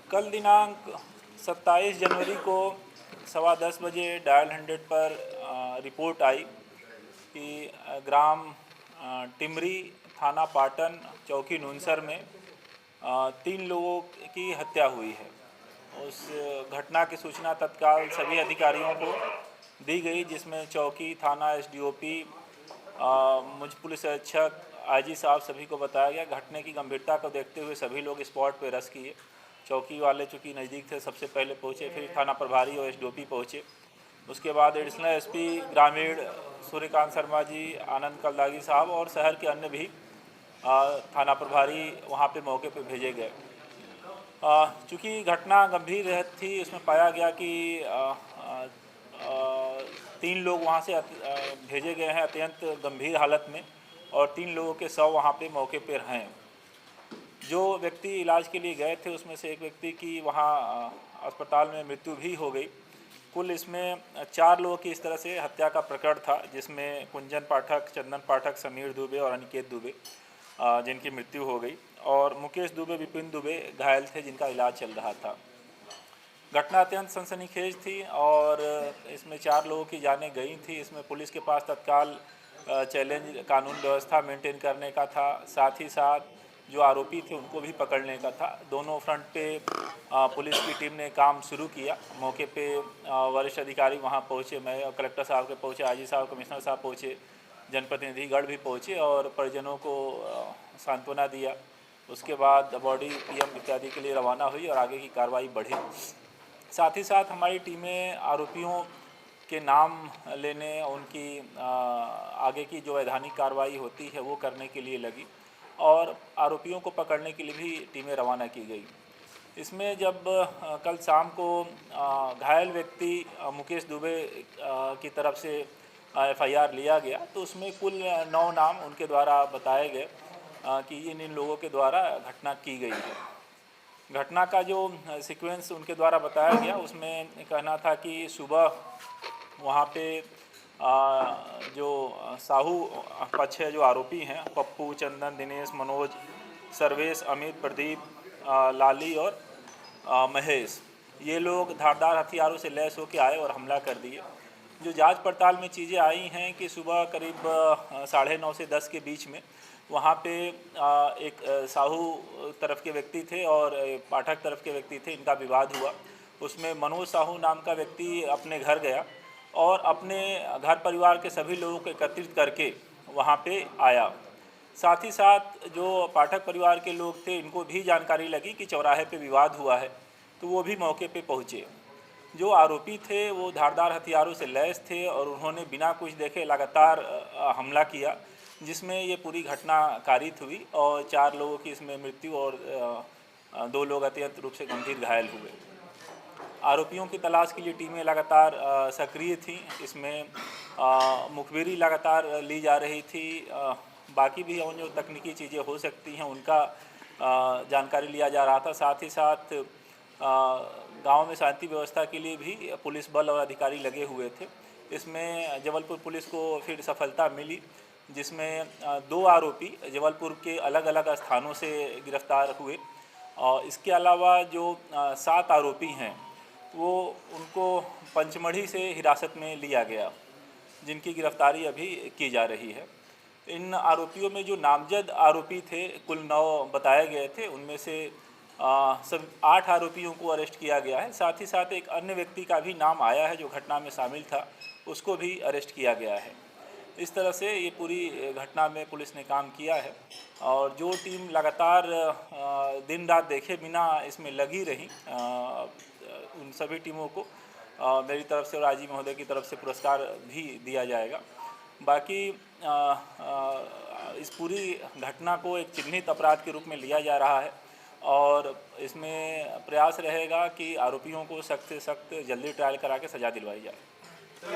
कल दिनांक 27 जनवरी को 10:15 बजे डायल 100 पर रिपोर्ट आई कि ग्राम टिमरी, थाना पाटन, चौकी नूनसर में 3 लोगों की हत्या हुई है। उस घटना की सूचना तत्काल सभी अधिकारियों को दी गई, जिसमें चौकी, थाना, एसडीओपी, मुझ पुलिस अधीक्षक, आईजी साहब सभी को बताया गया। घटने की गंभीरता को देखते हुए सभी लोग स्पॉट पर रश किए। चौकी वाले चूँकि नज़दीक थे, सबसे पहले पहुँचे, फिर थाना प्रभारी और एसडीओपी पहुँचे। उसके बाद एडिशनल एसपी ग्रामीण सूर्यकांत शर्मा जी, आनंद कलदागी साहब और शहर के अन्य भी थाना प्रभारी वहाँ पे मौके पे भेजे गए। चूँकि घटना गंभीर थी, उसमें पाया गया कि 3 लोग वहाँ से भेजे गए हैं अत्यंत गंभीर हालत में, और 3 लोगों के शव वहाँ पे मौके पर हैं। जो व्यक्ति इलाज के लिए गए थे उसमें से एक व्यक्ति की वहाँ अस्पताल में मृत्यु भी हो गई। कुल इसमें 4 लोगों की इस तरह से हत्या का प्रकरण था, जिसमें कुंजन पाठक, चंदन पाठक, समीर दुबे और अनिकेत दुबे जिनकी मृत्यु हो गई, और मुकेश दुबे, विपिन दुबे घायल थे जिनका इलाज चल रहा था। घटना अत्यंत सनसनीखेज थी और इसमें 4 लोगों की जानें गई थी। इसमें पुलिस के पास तत्काल चैलेंज कानून व्यवस्था मेंटेन करने का था, साथ ही साथ जो आरोपी थे उनको भी पकड़ने का था। दोनों फ्रंट पे पुलिस की टीम ने काम शुरू किया। मौके पे वरिष्ठ अधिकारी वहां पहुंचे, मैं और कलेक्टर साहब के पहुंचे, आईजी साहब, कमिश्नर साहब पहुंचे, जनप्रतिनिधिगण भी पहुंचे और परिजनों को सांत्वना दिया। उसके बाद बॉडी पीएम इत्यादि के लिए रवाना हुई और आगे की कार्रवाई बढ़ी। साथ ही साथ हमारी टीमें आरोपियों के नाम लेने, उनकी आगे की जो वैधानिक कार्रवाई होती है वो करने के लिए लगी, और आरोपियों को पकड़ने के लिए भी टीमें रवाना की गई। इसमें जब कल शाम को घायल व्यक्ति मुकेश दुबे की तरफ से एफआईआर लिया गया, तो उसमें कुल 9 नाम उनके द्वारा बताए गए कि इन लोगों के द्वारा घटना की गई है। घटना का जो सीक्वेंस उनके द्वारा बताया गया, उसमें कहना था कि सुबह वहाँ पे जो साहू पक्ष है, जो आरोपी हैं, पप्पू, चंदन, दिनेश, मनोज, सर्वेश, अमित, प्रदीप, लाली और महेश, ये लोग धारदार हथियारों से लैस होकर आए और हमला कर दिए। जो जांच पड़ताल में चीज़ें आई हैं कि सुबह करीब 9:30 से 10 के बीच में वहाँ पे एक साहू तरफ के व्यक्ति थे और पाठक तरफ के व्यक्ति थे, इनका विवाद हुआ। उसमें मनोज साहू नाम का व्यक्ति अपने घर गया और अपने घर परिवार के सभी लोगों को एकत्रित करके वहाँ पे आया। साथ ही साथ जो पाठक परिवार के लोग थे, इनको भी जानकारी लगी कि चौराहे पे विवाद हुआ है, तो वो भी मौके पे पहुँचे। जो आरोपी थे वो धारदार हथियारों से लैस थे और उन्होंने बिना कुछ देखे लगातार हमला किया, जिसमें ये पूरी घटना कारित हुई और 4 लोगों की इसमें मृत्यु और 2 लोग अत्यंत रूप से गंभीर घायल हुए। आरोपियों की तलाश के लिए टीमें लगातार सक्रिय थीं। इसमें मुखबिरी लगातार ली जा रही थी। बाकी भी उन जो तकनीकी चीज़ें हो सकती हैं उनका जानकारी लिया जा रहा था। साथ ही साथ गांव में शांति व्यवस्था के लिए भी पुलिस बल और अधिकारी लगे हुए थे। इसमें जबलपुर पुलिस को फिर सफलता मिली, जिसमें 2 आरोपी जबलपुर के अलग अलग स्थानों से गिरफ्तार हुए, और इसके अलावा जो 7 आरोपी हैं वो उनको पंचमढ़ी से हिरासत में लिया गया, जिनकी गिरफ्तारी अभी की जा रही है। इन आरोपियों में जो नामजद आरोपी थे, कुल 9 बताए गए थे, उनमें से सब 8 आरोपियों को अरेस्ट किया गया है। साथ ही साथ एक अन्य व्यक्ति का भी नाम आया है जो घटना में शामिल था, उसको भी अरेस्ट किया गया है। इस तरह से ये पूरी घटना में पुलिस ने काम किया है, और जो टीम लगातार दिन रात देखे बिना इसमें लगी रही, उन सभी टीमों को मेरी तरफ से और आईजी महोदय की तरफ से पुरस्कार भी दिया जाएगा। बाकी इस पूरी घटना को एक चिन्हित अपराध के रूप में लिया जा रहा है, और इसमें प्रयास रहेगा कि आरोपियों को सख्त से सख्त जल्दी ट्रायल करा के सज़ा दिलवाई जाए।